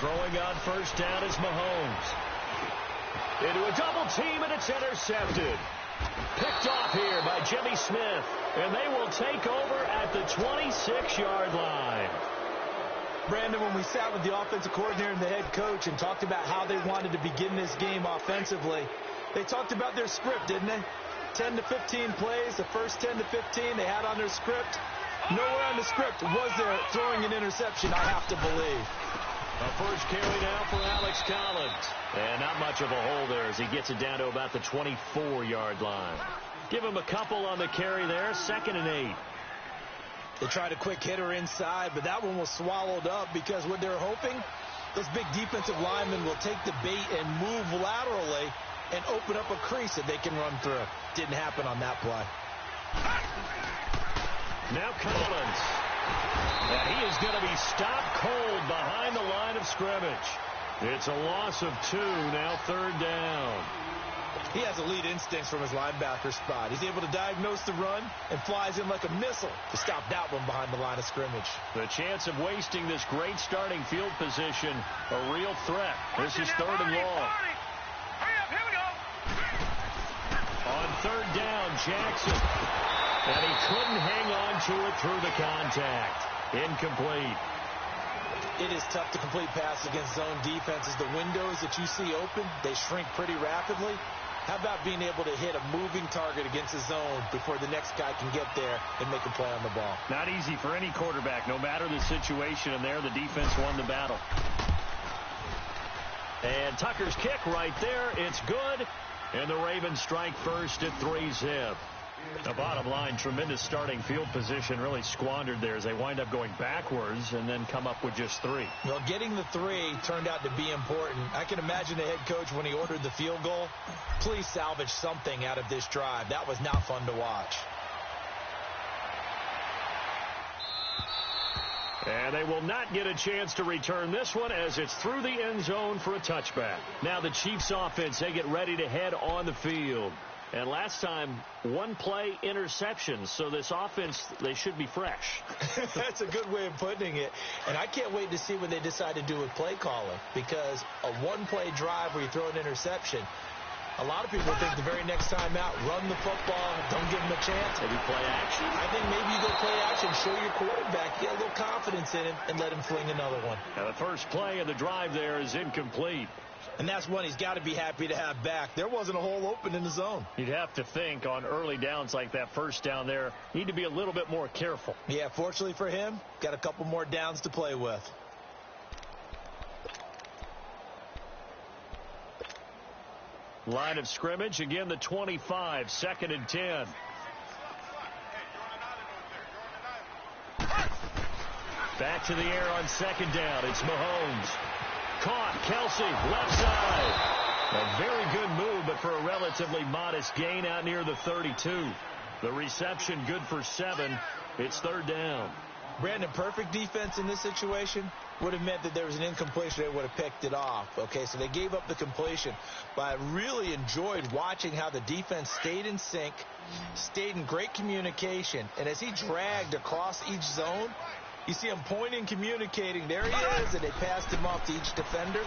Throwing on first down is Mahomes. Into a double team, and it's intercepted. Picked off here by Jimmy Smith. And they will take over at the 26-yard line. Brandon, when we sat with the offensive coordinator and the head coach and talked about how they wanted to begin this game offensively, they talked about their script, didn't they? 10 to 15 plays, the first 10 to 15 they had on their script. Nowhere on the script was there throwing an interception, I have to believe. A first carry now for Alex Collins. And not much of a hole there as he gets it down to about the 24-yard line. Give him a couple on the carry there, 2nd and 8. They tried a quick hitter inside, but that one was swallowed up because what they're hoping, those big defensive linemen will take the bait and move laterally and open up a crease that they can run through. Didn't happen on that play. Now Collins. And he is going to be stopped cold behind the line of scrimmage. It's a loss of 2, now 3rd down. He has elite instincts from his linebacker spot. He's able to diagnose the run and flies in like a missile to stop that one behind the line of scrimmage. The chance of wasting this great starting field position, a real threat. This is 3rd and long. Hurry up, here we go. On 3rd down, Jackson. And he couldn't hang on to it through the contact. Incomplete. It is tough to complete passes against zone defenses. The windows that you see open, they shrink pretty rapidly. How about being able to hit a moving target against a zone before the next guy can get there and make a play on the ball? Not easy for any quarterback, no matter the situation. And there, the defense won the battle. And Tucker's kick right there. It's good. And the Ravens strike first at 3-zip. The bottom line, tremendous starting field position really squandered there as they wind up going backwards and then come up with just 3. Well, getting the 3 turned out to be important. I can imagine the head coach when he ordered the field goal. Please salvage something out of this drive. That was not fun to watch. And they will not get a chance to return this one as it's through the end zone for a touchback. Now the Chiefs offense, they get ready to head on the field. And last time, 1-play interceptions. So this offense, they should be fresh. That's a good way of putting it. And I can't wait to see what they decide to do with play calling. Because a 1-play drive where you throw an interception, a lot of people think the very next time out, run the football, don't give them a chance. Maybe play action. I think maybe you go play action, show your quarterback, get a little confidence in him, and let him fling another one. Now the first play of the drive there is incomplete. And that's one he's got to be happy to have back. There wasn't a hole open in the zone. You'd have to think on early downs like that first down there, need to be a little bit more careful. Yeah, fortunately for him, got a couple more downs to play with. Line of scrimmage, again the 25, 2nd and 10. Back to the air on 2nd down. It's Mahomes. Caught, Kelsey, left side. A very good move, but for a relatively modest gain out near the 32. The reception good for 7. It's 3rd down. Brandon, perfect defense in this situation would have meant that there was an incompletion. They would have picked it off. Okay, so they gave up the completion. But I really enjoyed watching how the defense stayed in sync, stayed in great communication. And as he dragged across each zone, you see him pointing, communicating. There he is, and they passed him off to each defender.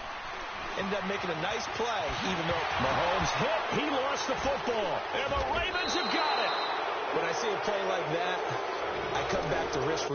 Ended up making a nice play, even though Mahomes hit. He lost the football, and the Ravens have got it. When I see a play like that, I come back to risk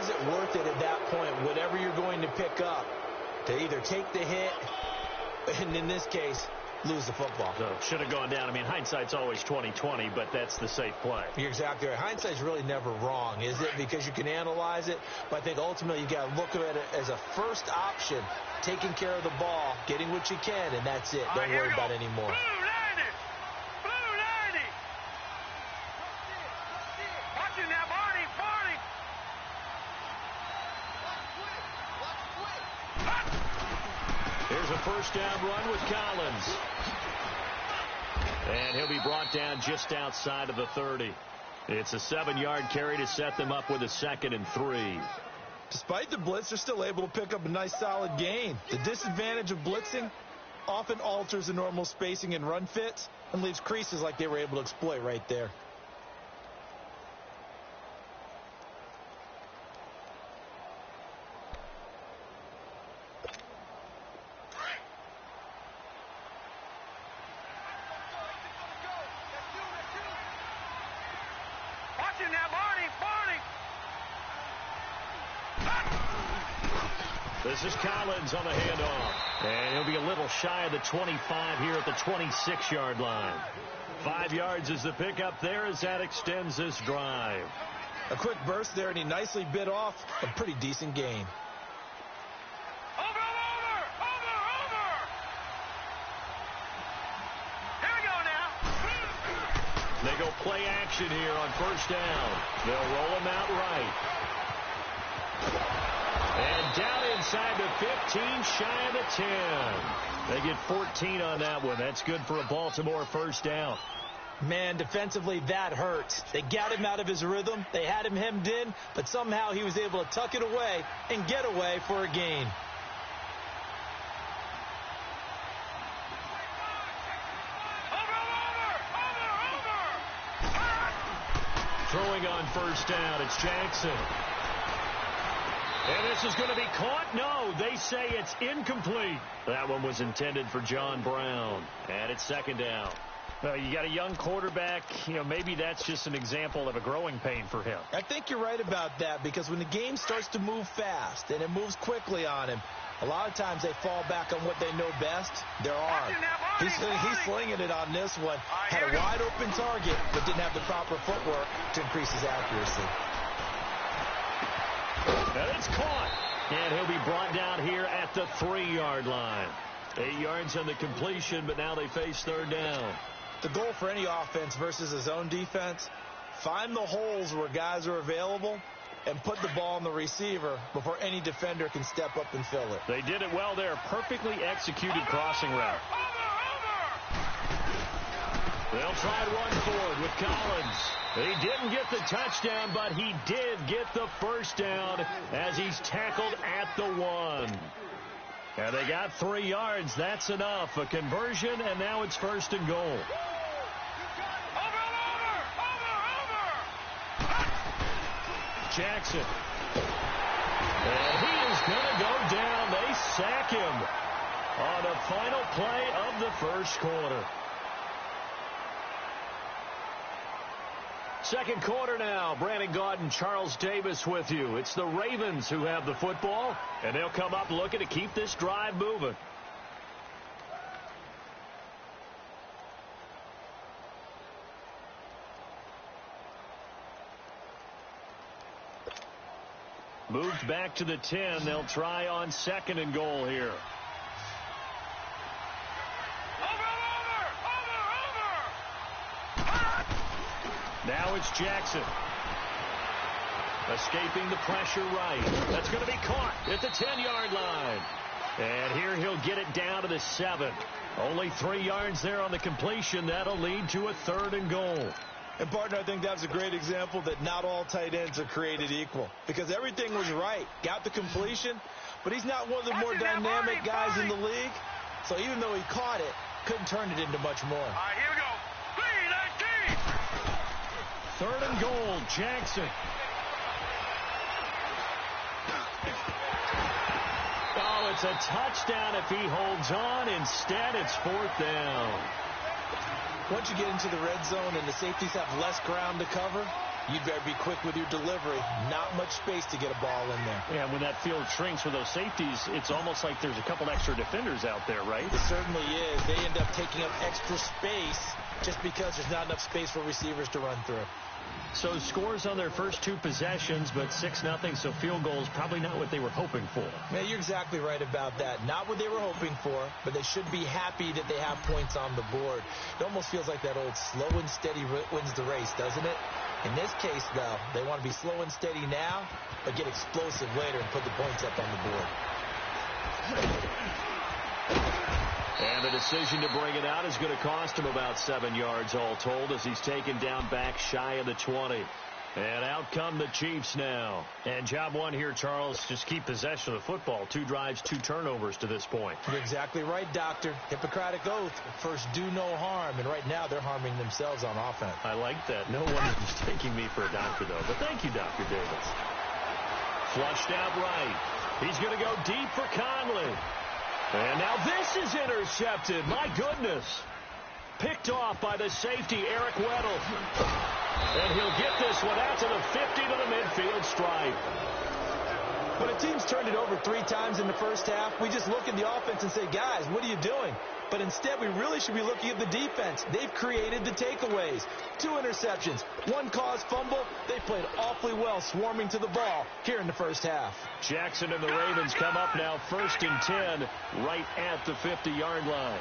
is it worth it at that point, whatever you're going to pick up, to either take the hit, and in this case, lose the football? So should have gone down. I mean, hindsight's always 20/20, but that's the safe play. You're exactly right. Hindsight's really never wrong, is it? Because you can analyze it, but I think ultimately you got to look at it as a first option, taking care of the ball, getting what you can, and that's it. Don't worry about it anymore. Blue 90. Blue 90. Watch it now, Barney. Barney. Here's a first down run with Collins. And he'll be brought down just outside of the 30. It's a 7-yard carry to set them up with a 2nd and 3. Despite the blitz, they're still able to pick up a nice solid gain. The disadvantage of blitzing often alters the normal spacing and run fits and leaves creases like they were able to exploit right there. Watch it now, Barney. Barney. This is Collins on the handoff. And he'll be a little shy of the 25 here at the 26-yard line. 5 yards is the pickup there as that extends this drive. A quick burst there, and he nicely bit off a pretty decent gain. Over. Here we go now. They go play action here on first down. They'll roll him out right. And down inside the 15, shy of the 10. They get 14 on that one. That's good for a Baltimore first down. Man, defensively, that hurts. They got him out of his rhythm. They had him hemmed in, but somehow he was able to tuck it away and get away for a gain. Throwing on first down, it's Jackson. And this is going to be caught. No, they say it's incomplete. That one was intended for John Brown. And it's 2nd down. Well, you got a young quarterback. You know, maybe that's just an example of a growing pain for him. I think you're right about that, because when the game starts to move fast and it moves quickly on him, a lot of times they fall back on what they know best, their arm. He's slinging it on this one. Had a wide open target, but didn't have the proper footwork to increase his accuracy. And it's caught. And he'll be brought down here at the 3-yard line. 8 yards on the completion, but now they face 3rd down. The goal for any offense versus a zone defense, find the holes where guys are available and put the ball on the receiver before any defender can step up and fill it. They did it well there. Perfectly executed crossing route. They'll try and run forward with Collins. He didn't get the touchdown, but he did get the first down as he's tackled at the 1. And they got 3 yards. That's enough. A conversion, and now it's 1st and goal. Jackson. And he is going to go down. They sack him on the final play of the first quarter. Second quarter now. Brandon Gaudin, Charles Davis with you. It's the Ravens who have the football, and they'll come up looking to keep this drive moving. Moved back to the 10. They'll try on 2nd and goal here. Now it's Jackson. Escaping the pressure right. That's going to be caught at the 10-yard line. And here he'll get it down to the 7. Only 3 yards there on the completion. That'll lead to a 3rd and goal. And, partner, I think that's a great example that not all tight ends are created equal, because everything was right. Got the completion, but he's not one of the more dynamic guys in the league. So even though he caught it, couldn't turn it into much more. All right, here we go. 3rd and goal, Jackson. Oh, it's a touchdown if he holds on. Instead, it's 4th down. Once you get into the red zone and the safeties have less ground to cover, You better be quick with your delivery. Not much space to get a ball in there. Yeah, when that field shrinks with those safeties, it's almost like there's a couple extra defenders out there, right? It certainly is. They end up taking up extra space just because there's not enough space for receivers to run through. So scores on their first two possessions, but 6-0, so field goals probably not what they were hoping for. Yeah, you're exactly right about that. Not what they were hoping for, but they should be happy that they have points on the board. It almost feels like that old slow and steady wins the race, doesn't it? In this case, though, they want to be slow and steady now, but get explosive later and put the points up on the board. And the decision to bring it out is going to cost him about 7 yards all told as he's taken down back shy of the 20. And out come the Chiefs now. And job one here, Charles, just keep possession of the football. 2 drives, 2 turnovers to this point. You're exactly right, Doctor. Hippocratic oath. First, do no harm. And right now, they're harming themselves on offense. I like that. No one is mistaking me for a doctor, though. But thank you, Dr. Davis. Flushed out right. He's going to go deep for Conley. And now this is intercepted. My goodness. Picked off by the safety, Eric Weddle. And he'll get this one out to the 50 to the midfield stripe. When a team's turned it over 3 times in the first half, we just look at the offense and say, guys, what are you doing? But instead, we really should be looking at the defense. They've created the takeaways. 2 interceptions, 1 caused fumble. They played awfully well swarming to the ball here in the first half. Jackson and the Ravens come up now 1st and 10 right at the 50-yard line.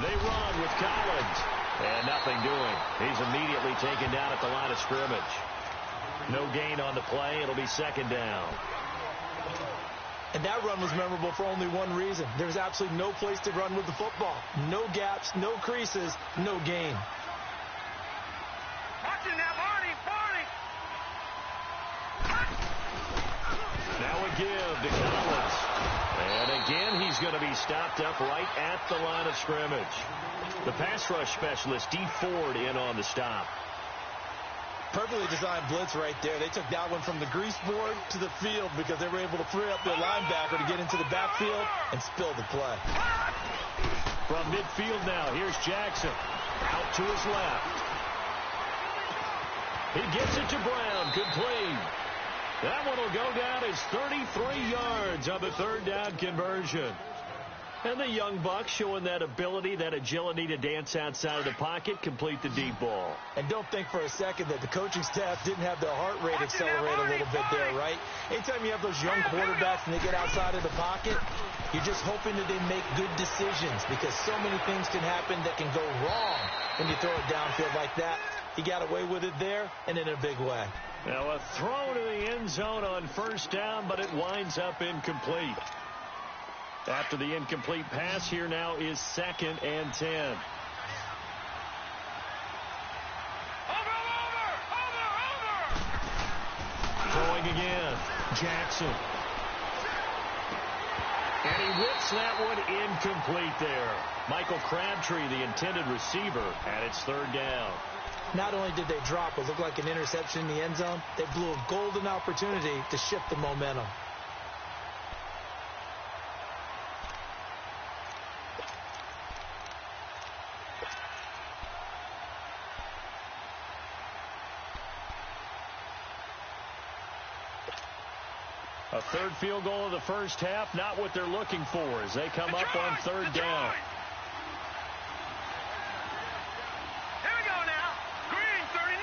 They run with Collins. And nothing doing. He's immediately taken down at the line of scrimmage. No gain on the play. It'll be 2nd down. And that run was memorable for only one reason. There was absolutely no place to run with the football. No gaps, no creases, no gain. Watching now, Barney. Now a give to Collins. And again, he's going to be stopped up right at the line of scrimmage. The pass rush specialist, D. Ford, in on the stop. Perfectly designed blitz right there. They took that one from the grease board to the field because they were able to free up their linebacker to get into the backfield and spill the play. From midfield now, here's Jackson. Out to his left. He gets it to Brown. Complete. That one will go down as 33 yards on the 3rd down conversion. And the young Bucks showing that ability, that agility to dance outside of the pocket, complete the deep ball. And don't think for a second that the coaching staff didn't have their heart rate accelerate a little bit there, right? Anytime you have those young quarterbacks and they get outside of the pocket, you're just hoping that they make good decisions because so many things can happen that can go wrong when you throw it downfield like that. He got away with it there and in a big way. Now a throw to the end zone on 1st down, but it winds up incomplete. After the incomplete pass, here now is 2nd and 10. Over. Throwing again. Jackson. And he whips that one incomplete there. Michael Crabtree, the intended receiver, and it's 3rd down. Not only did they drop what looked like an interception in the end zone, they blew a golden opportunity to shift the momentum. A 3rd field goal of the first half, not what they're looking for as they come up on 3rd down. Here we go now. Green 39.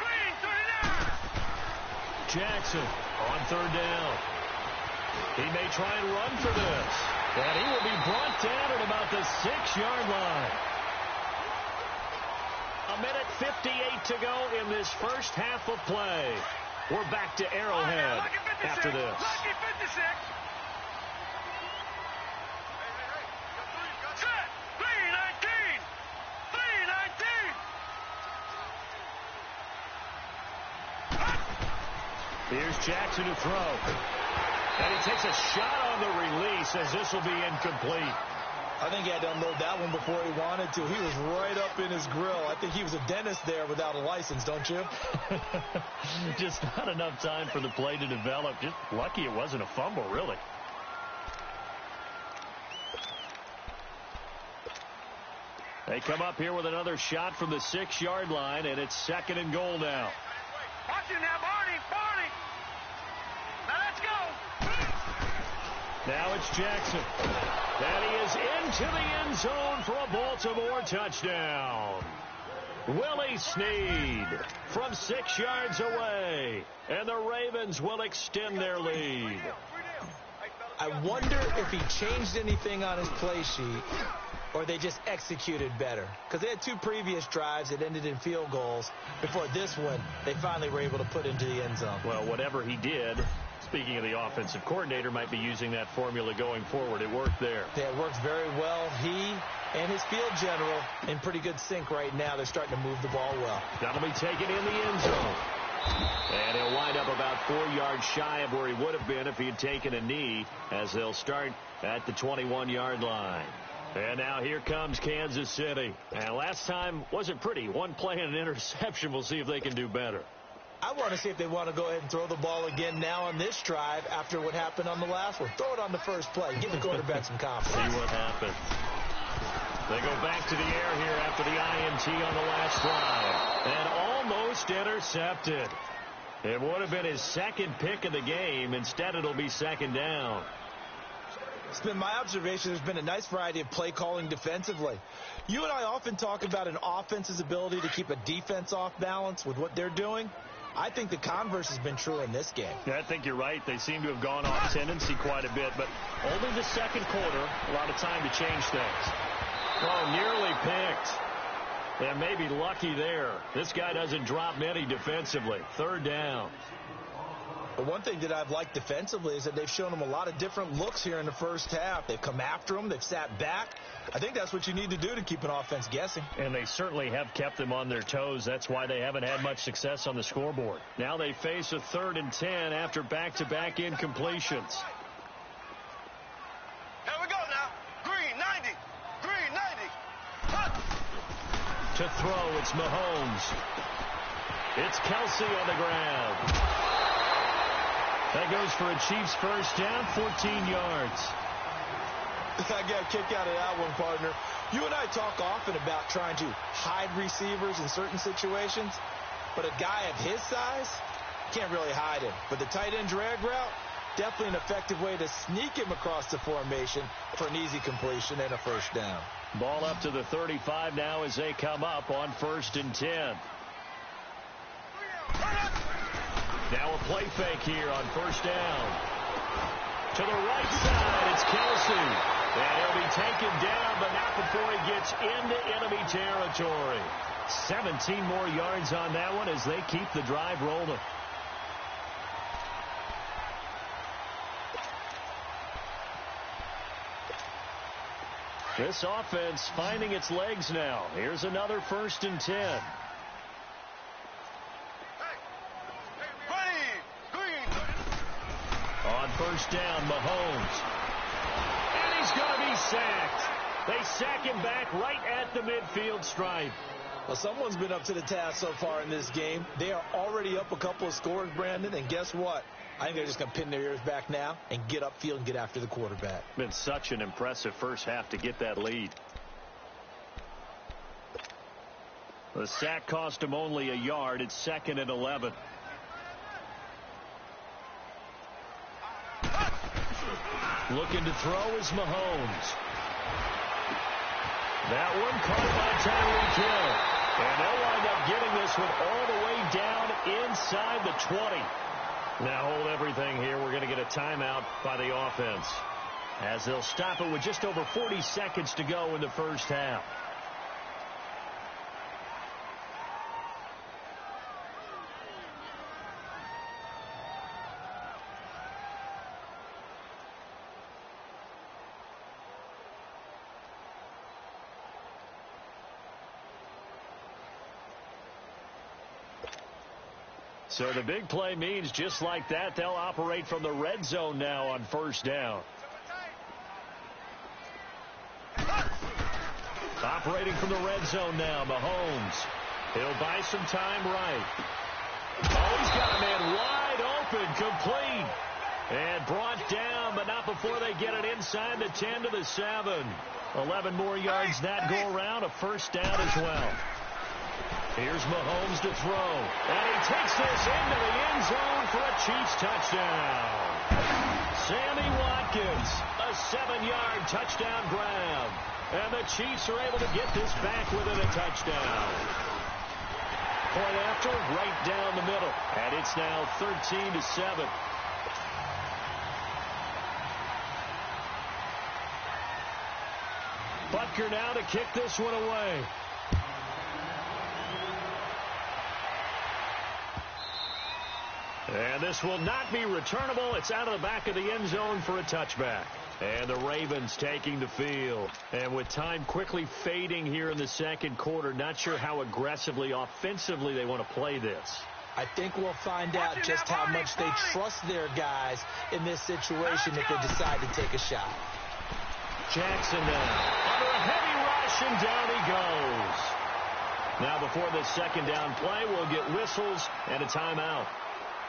Green 39. Jackson on 3rd down. He may try and run for this. And he will be brought down at about the 6-yard line. 1:58 to go in this first half of play. We're back to Arrowhead after this. Lucky 56. Set. 319. 319. Here's Jackson to throw. And he takes a shot on the release as this will be incomplete. I think he had to unload that one before he wanted to. He was right up in his grill. I think he was a dentist there without a license, don't you? Just not enough time for the play to develop. Just lucky it wasn't a fumble, really. They come up here with another shot from the 6-yard line, and it's 2nd and goal now. Watch it now, Barney. Barney. Now let's go. Now it's Jackson. And he is into the end zone for a Baltimore touchdown. Willie Snead from 6 yards away. And the Ravens will extend their lead. I wonder if he changed anything on his play sheet or they just executed better. Because they had 2 previous drives that ended in field goals. Before this one, they finally were able to put into the end zone. Well, whatever he did, speaking of the offensive coordinator, might be using that formula going forward. It worked there. Yeah, it works very well. He and his field general in pretty good sync right now. They're starting to move the ball well. That'll be taken in the end zone. And he'll wind up about 4 yards shy of where he would have been if he had taken a knee, as they'll start at the 21-yard line. And now here comes Kansas City. And last time wasn't pretty. 1 play and an interception. We'll see if they can do better. I want to see if they want to go ahead and throw the ball again now on this drive after what happened on the last one. Throw it on the first play. Give the quarterback some confidence. See what happens. They go back to the air here after the INT on the last drive. And almost intercepted. It would have been his 2nd pick of the game. Instead, it'll be 2nd down. It's been my observation there's been a nice variety of play calling defensively. You and I often talk about an offense's ability to keep a defense off balance with what they're doing. I think the converse has been true in this game. Yeah, I think you're right. They seem to have gone off tendency quite a bit, but only the 2nd quarter, a lot of time to change things. Oh, nearly picked. And maybe lucky there. This guy doesn't drop many defensively. 3rd down. But one thing that I've liked defensively is that they've shown him a lot of different looks here in the first half. They've come after him. They've sat back. I think that's what you need to do to keep an offense guessing. And they certainly have kept them on their toes. That's why they haven't had much success on the scoreboard. Now they face a 3rd and 10 after back-to-back incompletions. Here we go now. Green 90. Green 90. Hut. To throw, it's Mahomes. It's Kelsey on the ground. That goes for a Chiefs first down, 14 yards. I got a kick out of that one, partner. You and I talk often about trying to hide receivers in certain situations, but a guy of his size can't really hide him. But the tight end drag route, definitely an effective way to sneak him across the formation for an easy completion and a first down. Ball up to the 35 now as they come up on 1st and 10. Now a play fake here on 1st down. To the right side, it's Kelsey. And he'll be taken down, but not before he gets into enemy territory. 17 more yards on that one as they keep the drive rolling. This offense finding its legs now. Here's another 1st and 10. On 1st down, Mahomes. And he's going to be sacked. They sack him back right at the midfield stripe. Well, someone's been up to the task so far in this game. They are already up a couple of scores, Brandon, and guess what? I think they're just going to pin their ears back now and get upfield and get after the quarterback. Been such an impressive first half to get that lead. The sack cost him only a yard. It's 2nd and 11. Looking to throw is Mahomes. That one caught by Tyreek Hill. And they'll wind up getting this one all the way down inside the 20. Now hold everything here. We're going to get a timeout by the offense, as they'll stop it with just over 40 seconds to go in the first half. So the big play means just like that, they'll operate from the red zone now on 1st down. Operating from the red zone now, Mahomes. He'll buy some time right. Oh, he's got a man wide open, complete. And brought down, but not before they get it inside the 10 to the 7. 11 more yards that go around, a first down as well. Here's Mahomes to throw. And he takes this into the end zone for a Chiefs touchdown. Sammy Watkins, a 7-yard touchdown grab. And the Chiefs are able to get this back within a touchdown. Point after, right down the middle. And it's now 13-7. Butker now to kick this one away. And this will not be returnable. It's out of the back of the end zone for a touchback. And the Ravens taking the field. And with time quickly fading here in the second quarter, not sure how aggressively, offensively they want to play this. I think we'll find out just how much they trust their guys in this situation if they decide to take a shot. Jackson now under a heavy rush, and down he goes. Now before this second down play, we'll get whistles and a timeout,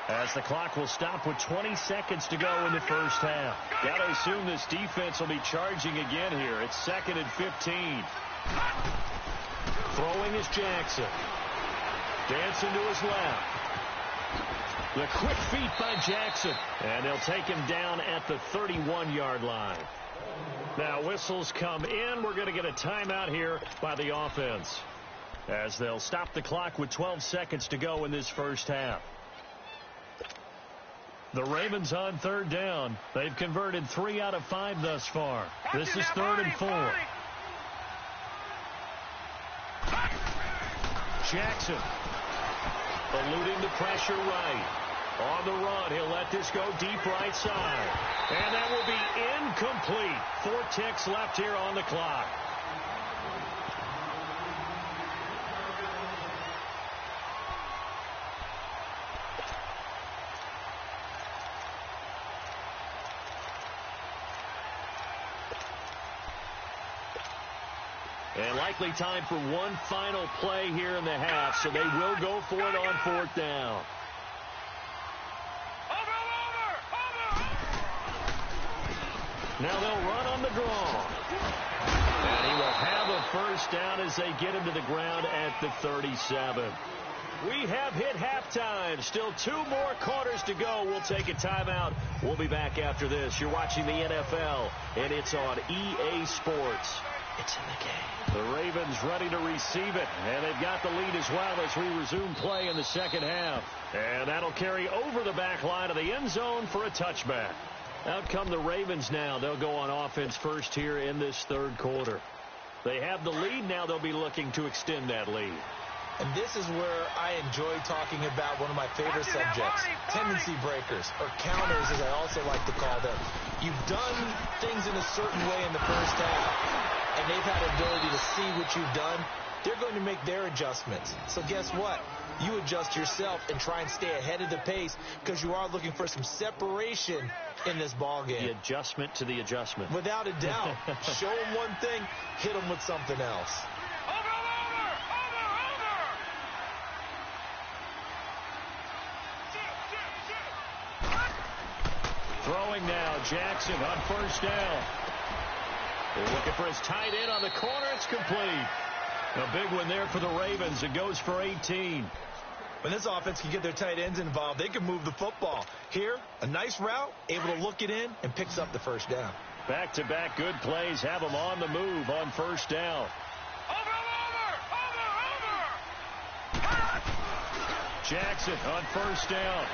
as the clock will stop with 20 seconds to go in the first half. Got to assume this defense will be charging again here. It's 2nd and 15. Throwing is Jackson. Dancing to his left. The quick feet by Jackson. And they'll take him down at the 31-yard line. Now whistles come in. We're going to get a timeout here by the offense, as they'll stop the clock with 12 seconds to go in this first half. The Ravens on third down. They've converted 3 out of 5 thus far. This is 3rd and 4. Jackson eluding the pressure right. On the run, he'll let this go deep right side. And that will be incomplete. 4 ticks left here on the clock. And likely time for one final play here in the half, so they will go for it on 4th down. Now they'll run on the draw. And he will have a first down as they get him to the ground at the 37. We have hit halftime. Still 2 more quarters to go. We'll take a timeout. We'll be back after this. You're watching the NFL, and it's on EA Sports. It's in the game. The Ravens ready to receive it, and they've got the lead as well as we resume play in the second half. And that'll carry over the back line of the end zone for a touchback. Out come the Ravens now. They'll go on offense first here in this third quarter. They have the lead. Now they'll be looking to extend that lead. And this is where I enjoy talking about one of my favorite subjects, tendency breakers, or counters as I also like to call them. You've done things in a certain way in the first half, and they've had the ability to see what you've done. They're going to make their adjustments. So guess what? You adjust yourself and try and stay ahead of the pace, because you are looking for some separation in this ball game. The adjustment to the adjustment. Without a doubt. Show them one thing, hit them with something else. Throwing now, Jackson on first down. They're looking for his tight end on the corner. It's complete. A big one there for the Ravens. It goes for 18. When this offense can get their tight ends involved, they can move the football. Here, a nice route, able to look it in, and picks up the first down. Back-to-back good plays have them on the move on first down. Jackson on first down.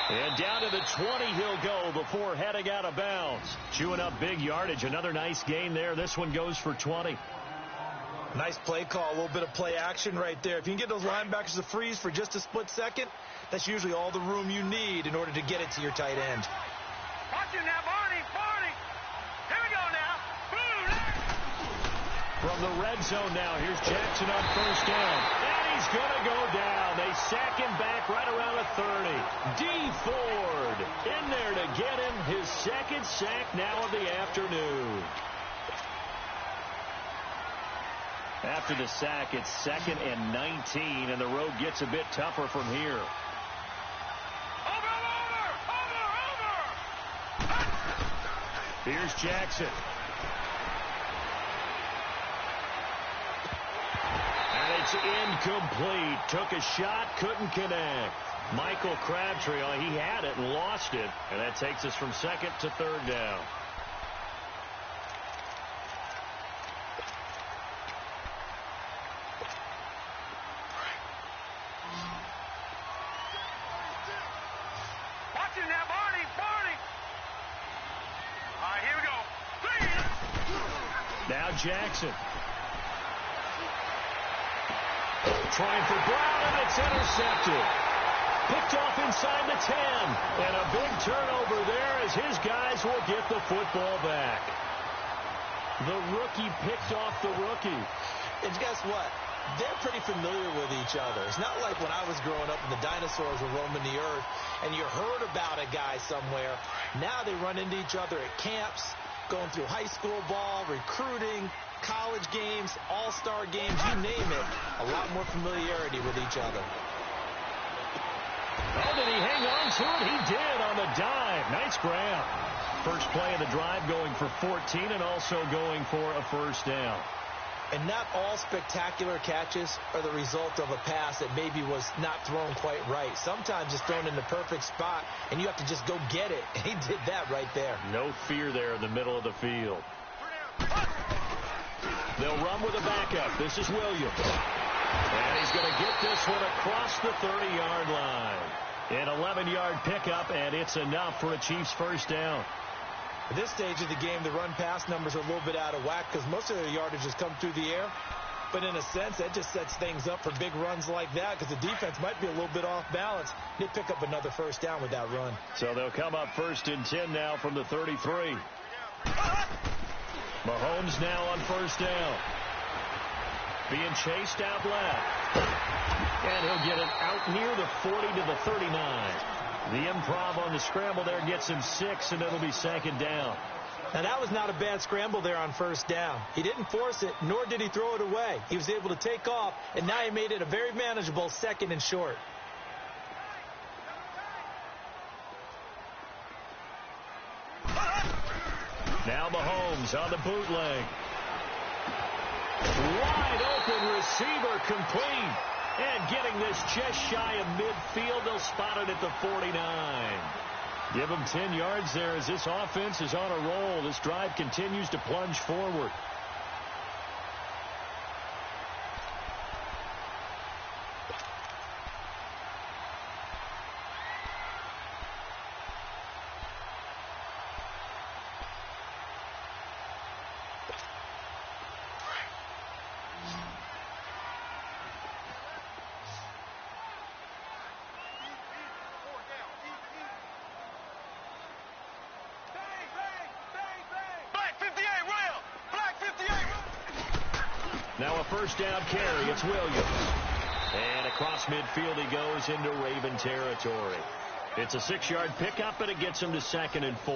And down to the 20 he'll go before heading out of bounds. Chewing up big yardage. Another nice gain there. This one goes for 20. Nice play call. A little bit of play action right there. If you can get those linebackers to freeze for just a split second, that's usually all the room you need in order to get it to your tight end. Watch it now, Barney. Here we go now. From the red zone now, here's Jackson on first down. And he's going to go down. They sack him back right around the 30. D. Ford in there to get him his second sack now of the afternoon. After the sack, it's 2nd and 19, and the road gets a bit tougher from here. Here's Jackson. And it's incomplete. Took a shot, couldn't connect. Michael Crabtree, he had it and lost it. And that takes us from second to third down. Watching now, Barney. All right, here we go. Now Jackson. Trying for Brown, and it's intercepted. Picked off inside the 10. And a big turnover there as his guys will get the football back. The rookie picked off the rookie. And guess what? They're pretty familiar with each other. It's not like when I was growing up and the dinosaurs were roaming the earth and you heard about a guy somewhere. Now they run into each other at camps, going through high school ball, recruiting, college games, all-star games, you name it. A lot more familiarity with each other. Oh, did he hang on to it? He did on the dive. Nice grab. First play of the drive going for 14 and also going for a first down. And not all spectacular catches are the result of a pass that maybe was not thrown quite right. Sometimes it's thrown in the perfect spot, and you have to just go get it. And he did that right there. No fear there in the middle of the field. They'll run with a backup. This is Williams. And he's going to get this one across the 30-yard line. An 11-yard pickup, and it's enough for a Chiefs first down. At this stage of the game, the run-pass numbers are a little bit out of whack because most of their yardage has come through the air. But in a sense, that just sets things up for big runs like that because the defense might be a little bit off balance. They pick up another first down with that run. So they'll come up 1st and 10 now from the 33. Mahomes now on first down. Being chased out left. And he'll get it out near the 40 to the 39. The improv on the scramble there gets him 6, and it'll be 2nd down. Now, that was not a bad scramble there on first down. He didn't force it, nor did he throw it away. He was able to take off, and now he made it a very manageable 2nd and short. Now Mahomes on the bootleg. Wide open receiver complete. And getting this just shy of midfield, they'll spot it at the 49. Give them 10 yards there as this offense is on a roll. This drive continues to plunge forward. Now a first down carry. It's Williams. And across midfield he goes into Raven territory. It's a 6-yard pickup, and it gets him to 2nd and 4.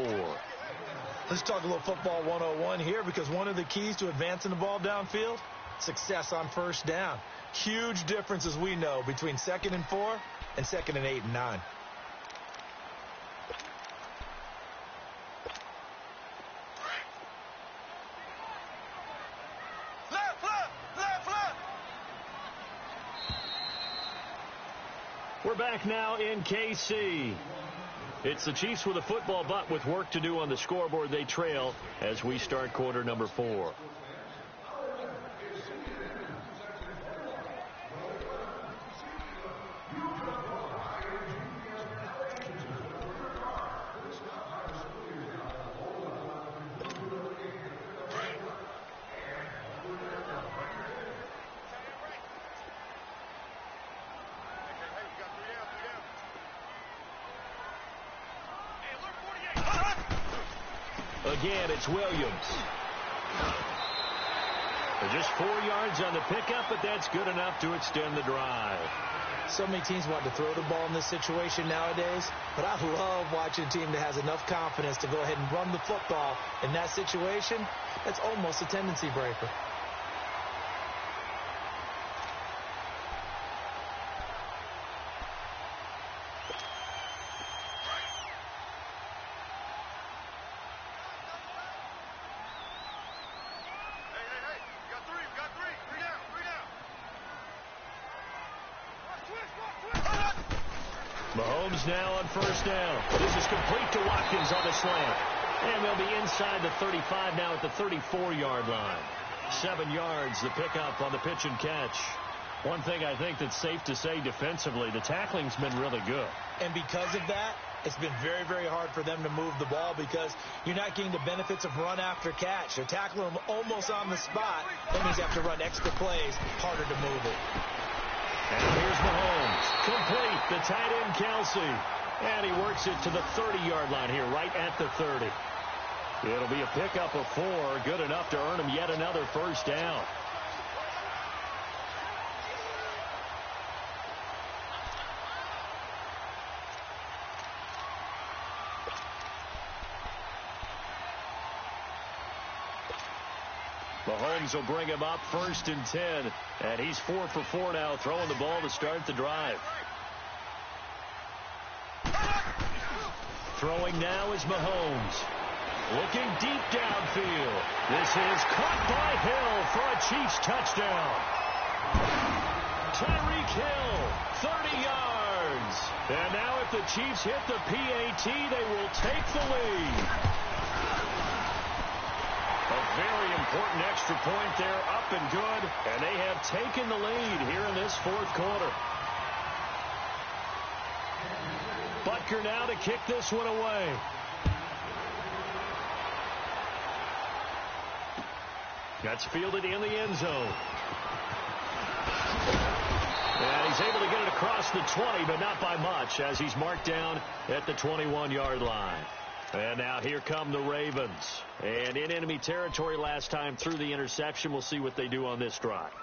Let's talk a little football 101 here because one of the keys to advancing the ball downfield, success on first down. Huge difference, as we know, between 2nd and 4 and 2nd and 8 and 9. We're back now in KC. It's the Chiefs with a football, but with work to do on the scoreboard. They trail as we start quarter number 4. Again, it's Williams. They're just 4 yards on the pickup, but that's good enough to extend the drive. So many teams want to throw the ball in this situation nowadays, but I love watching a team that has enough confidence to go ahead and run the football in that situation. That's almost a tendency breaker. Mahomes now on first down. This is complete to Watkins on the slant. And they'll be inside the 35 now at the 34-yard line. 7 yards, the pickup on the pitch and catch. One thing I think that's safe to say defensively, the tackling's been really good. And because of that, it's been very, very hard for them to move the ball because you're not getting the benefits of run after catch. You're tackling them almost on the spot. That means you have to run extra plays, harder to move it. And here's Mahomes. Complete, the tight end Kelsey. And he works it to the 30-yard line here, right at the 30. It'll be a pickup of 4, good enough to earn him yet another first down. Mahomes will bring him up 1st and 10. And he's 4 for 4 now, throwing the ball to start the drive. Throwing now is Mahomes. Looking deep downfield. This is caught by Hill for a Chiefs touchdown. Tyreek Hill, 30 yards. And now if the Chiefs hit the PAT, they will take the lead. A very important extra point there, up and good. And they have taken the lead here in this 4th quarter. Butker now to kick this one away. That's fielded in the end zone. And he's able to get it across the 20, but not by much, as he's marked down at the 21-yard line. And now here come the Ravens. And in enemy territory last time through the interception. We'll see what they do on this drive.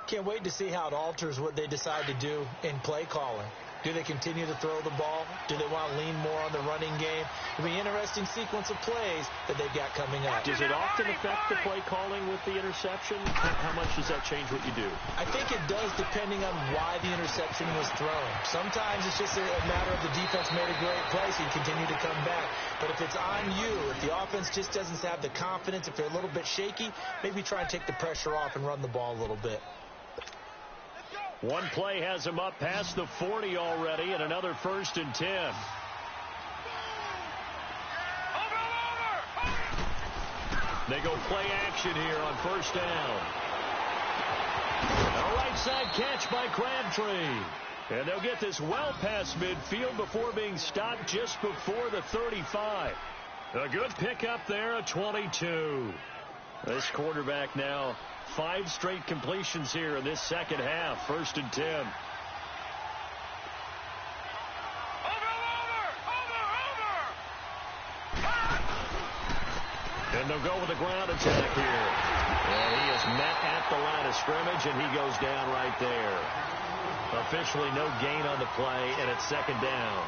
Can't wait to see how it alters what they decide to do in play calling. Do they continue to throw the ball? Do they want to lean more on the running game? It'll be an interesting sequence of plays that they've got coming up. Does it often affect the play calling with the interception? How much does that change what you do? I think it does depending on why the interception was thrown. Sometimes it's just a matter of the defense made a great play, so you continue to come back. But if it's on you, if the offense just doesn't have the confidence, if they're a little bit shaky, maybe try and take the pressure off and run the ball a little bit. One play has him up past the 40 already, and another 1st and 10. They go play action here on 1st down. A right side catch by Crabtree. And they'll get this well past midfield before being stopped just before the 35. A good pickup there, a 22. This quarterback now 5 straight completions here in this second half. 1st and 10. And they'll go with the ground attack here. And he is met at the line of scrimmage, and he goes down right there. Officially no gain on the play, and it's 2nd down.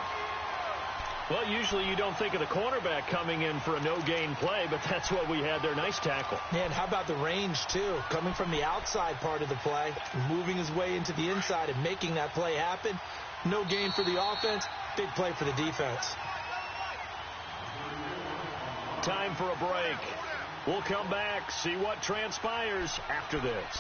Well, usually you don't think of the cornerback coming in for a no-gain play, but that's what we had there. Nice tackle. Man, how about the range, too? Coming from the outside part of the play, moving his way into the inside and making that play happen. No gain for the offense, big play for the defense. Time for a break. We'll come back, see what transpires after this.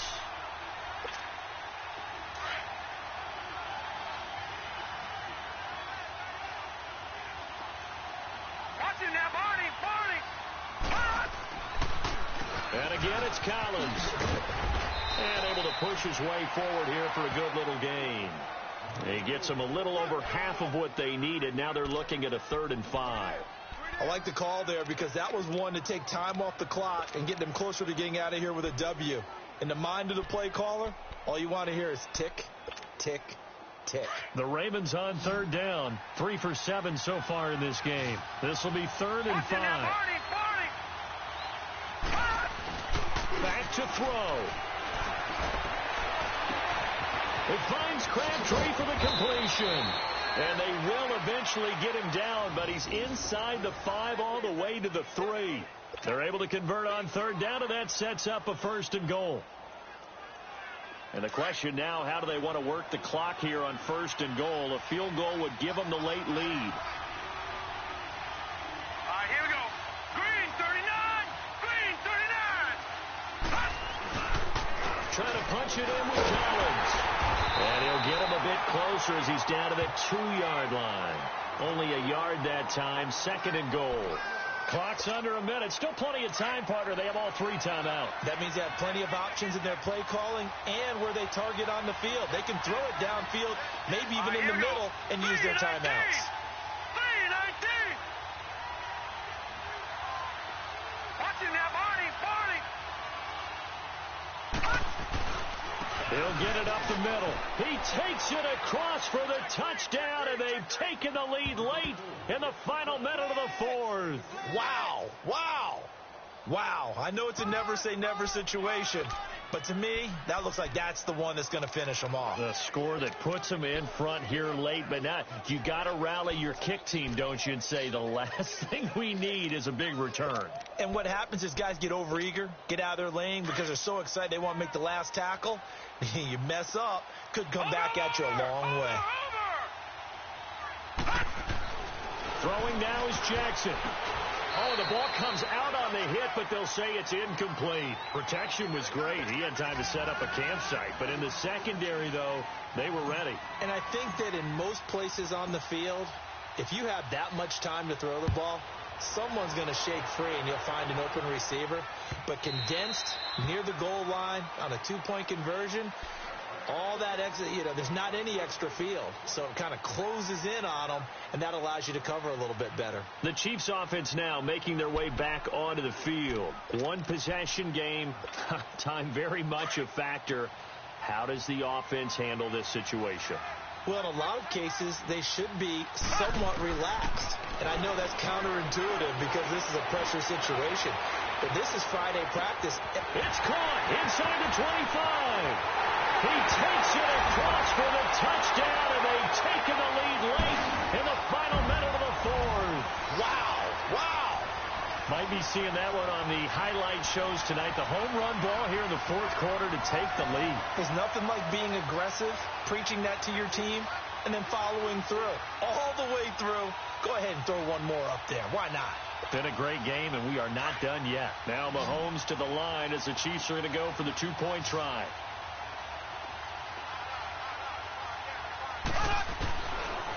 And again, it's Collins. And able to push his way forward here for a good little gain. He gets them a little over half of what they needed. Now they're looking at a 3rd and 5. I like the call there because that was one to take time off the clock and get them closer to getting out of here with a W. In the mind of the play caller, all you want to hear is tick, tick, tick. The Ravens on 3rd down. 3 for 7 so far in this game. This will be 3rd and 5. Back to throw. It finds Crabtree for the completion. And they will eventually get him down, but he's inside the 5 all the way to the 3. They're able to convert on 3rd down, and that sets up a 1st and goal. And the question now, how do they want to work the clock here on 1st and goal? A field goal would give them the late lead. All right, here we go. Green 39. Green 39. Trying to punch it in with Collins. And he'll get him a bit closer as he's down to the 2-yard line. Only a yard that time, 2nd and goal. Clock's under a minute. Still plenty of time, partner. They have all 3 timeout. That means they have plenty of options in their play calling and where they target on the field. They can throw it downfield, maybe even in the middle, and use their timeouts. 3-19. Watching that Barney. He'll get it up the middle. He takes it across for the touchdown, and they've taken the lead late in the final minute of the 4th. Wow. I know it's a never-say-never situation, but to me, that looks like that's the one that's going to finish them off. The score that puts them in front here late, but now you got to rally your kick team, don't you, and say the last thing we need is a big return. And what happens is guys get overeager, get out of their lane because they're so excited they want to make the last tackle. You mess up, could come back at you a long way. Throwing now is Jackson. Oh, the ball comes out on the hit, but they'll say it's incomplete. Protection was great. He had time to set up a campsite. But in the secondary, though, they were ready. And I think that in most places on the field, if you have that much time to throw the ball, someone's going to shake free and you'll find an open receiver. But condensed near the goal line on a 2-point conversion, all that extra, there's not any extra field. So it kind of closes in on them, and that allows you to cover a little bit better. The Chiefs offense now making their way back onto the field. 1-possession game, time very much a factor. How does the offense handle this situation? Well, in a lot of cases, they should be somewhat relaxed. And I know that's counterintuitive because this is a pressure situation. But this is Friday practice. It's caught inside the 25. He takes it across for the touchdown, and they've taken the lead late in the final minute of the 4th. Wow. Might be seeing that one on the highlight shows tonight. The home run ball here in the 4th quarter to take the lead. There's nothing like being aggressive, preaching that to your team, and then following through. All the way through. Go ahead and throw one more up there. Why not? Been a great game, and we are not done yet. Now Mahomes to the line as the Chiefs are going to go for the 2-point try.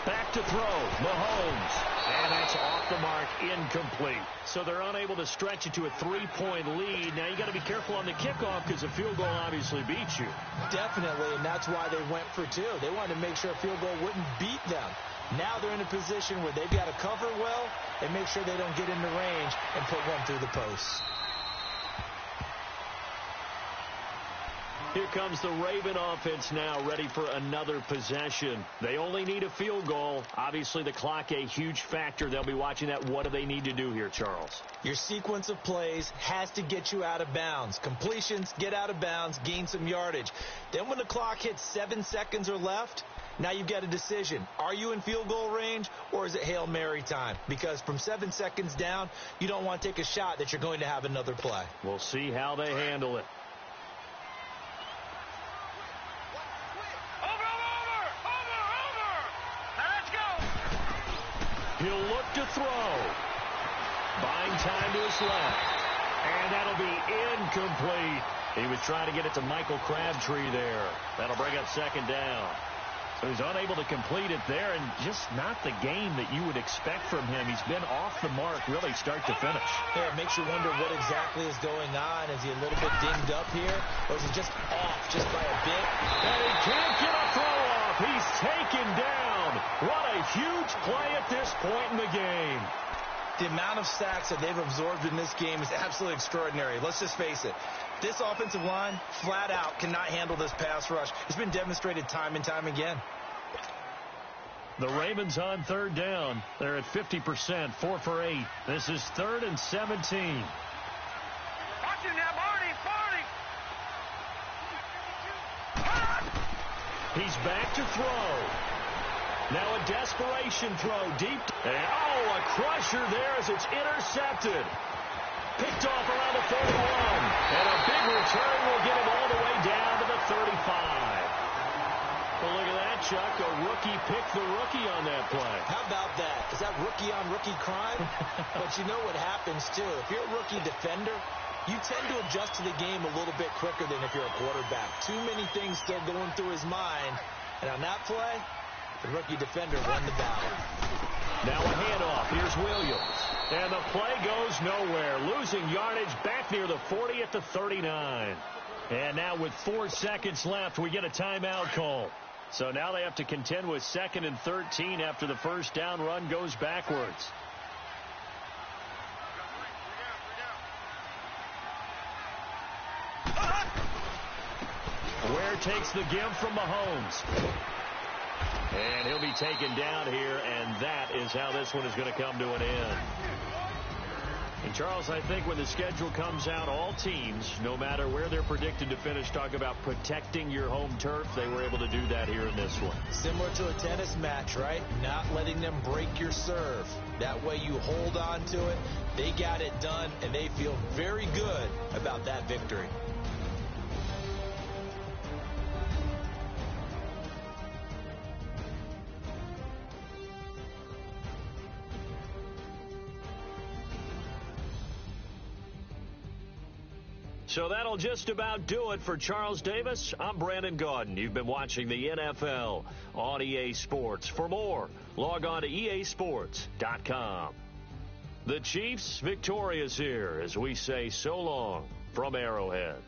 Back to throw, Mahomes. And that's off the mark, incomplete. So they're unable to stretch it to a 3-point lead. Now you got to be careful on the kickoff because a field goal obviously beats you. Definitely, and that's why they went for 2. They wanted to make sure a field goal wouldn't beat them. Now they're in a position where they've got to cover well and make sure they don't get into range and put one through the post. Here comes the Raven offense now, ready for another possession. They only need a field goal. Obviously, the clock a huge factor. They'll be watching that. What do they need to do here, Charles? Your sequence of plays has to get you out of bounds. Completions, get out of bounds, gain some yardage. Then when the clock hits 7 seconds or left, now you've got a decision. Are you in field goal range, or is it Hail Mary time? Because from 7 seconds down, you don't want to take a shot that you're going to have another play. We'll see how they handle it. He'll look to throw. Buying time to his left. And that'll be incomplete. He was trying to get it to Michael Crabtree there. That'll bring up 2nd down. So he's unable to complete it there, and just not the game that you would expect from him. He's been off the mark really start to finish. Yeah, it makes you wonder what exactly is going on. Is he a little bit dinged up here, or is he just off just by a bit? And he can't get a throw off. He's taken down. What a huge play at this point in the game. The amount of sacks that they've absorbed in this game is absolutely extraordinary. Let's just face it. This offensive line, flat out, cannot handle this pass rush. It's been demonstrated time and time again. The Ravens on 3rd down. They're at 50%, 4 for 8. This is 3rd and 17. Watching that, Barney. He's back to throw. Now a desperation throw deep. And, a crusher there as it's intercepted. Picked off around the 41. And a big return will get him all the way down to the 35. Well, look at that, Chuck. A rookie picked the rookie on that play. How about that? Is that rookie-on-rookie crime? But you know what happens, too. If you're a rookie defender, You tend to adjust to the game a little bit quicker than if you're a quarterback. Too many things still going through his mind. And on that play, the rookie defender won the battle. Now a handoff. Here's Williams. And the play goes nowhere. Losing yardage back near the 40 at the 39. And now with 4 seconds left, we get a timeout call. So now they have to contend with 2nd and 13 after the first down run goes backwards. Ware takes the give from Mahomes. And he'll be taken down here, and that is how this one is going to come to an end. And, Charles, I think when the schedule comes out, all teams, no matter where they're predicted to finish, talk about protecting your home turf. They were able to do that here in this one. Similar to a tennis match, right? Not letting them break your serve. That way you hold on to it. They got it done, and they feel very good about that victory. So that'll just about do it for Charles Davis. I'm Brandon Gaudin. You've been watching the NFL on EA Sports. For more, log on to easports.com. The Chiefs victorious here as we say so long from Arrowhead.